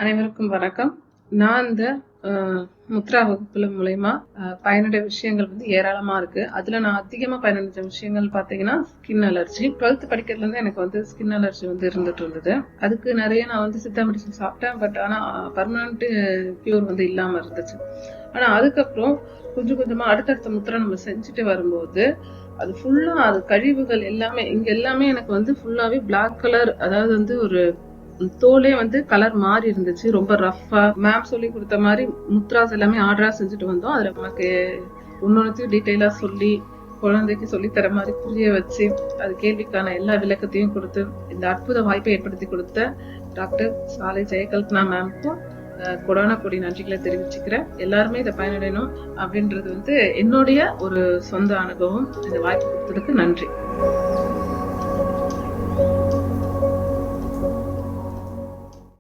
அனைவருக்கும் வணக்கம். நான் இந்த முத்ரா வகுப்புல மூலயமா பயனுடைய விஷயங்கள் ஏராளமா இருக்கு. அதுல நான் அதிகமா பயனடைஞ்ச விஷயங்கள் பாத்தீங்கன்னா ஸ்கின் அலர்ஜி. 12th படிக்கிறதுல இருந்து எனக்கு ஸ்கின் அலர்ஜி இருந்துட்டு இருந்தது. அதுக்கு நிறைய நான் சித்தா மெடிசன் சாப்பிட்டேன். பட் ஆனா பர்மனன்ட் கியூர் இல்லாம இருந்துச்சு. ஆனா அதுக்கப்புறம் கொஞ்சம் கொஞ்சமா அடுத்தடுத்த முத்திரை நம்ம செஞ்சுட்டு வரும்போது அது ஃபுல்லா அது கழிவுகள் எல்லாமே எல்லாமே எனக்கு ஃபுல்லாவே பிளாக் கலர், அதாவது ஒரு தோலே கலர் மாறி இருந்துச்சு. ரொம்ப ரஃபா மேம் சொல்லி கொடுத்த மாதிரி முத்ராஸ் எல்லாமே ஆர்டரா செஞ்சுட்டு வந்தோம். அதுல நமக்கு ஒன்னொன்னுத்தையும் டீட்டெயிலா சொல்லி குழந்தைக்கு சொல்லித்தர மாதிரி புரிய வச்சு அது கேள்விக்கான எல்லா விளக்கத்தையும் கொடுத்து இந்த அற்புத வாய்ப்பை ஏற்படுத்தி கொடுத்த டாக்டர் சாலை ஜெயகல்பனா மேம்க்கும் கொடான கொடி நன்றிகளை தெரிவிச்சுக்கிறேன். எல்லாருமே இதை பயனடையணும் அப்படின்றது என்னுடைய ஒரு சொந்த அனுபவம். இந்த வாய்ப்பு கொடுத்ததுக்கு நன்றி.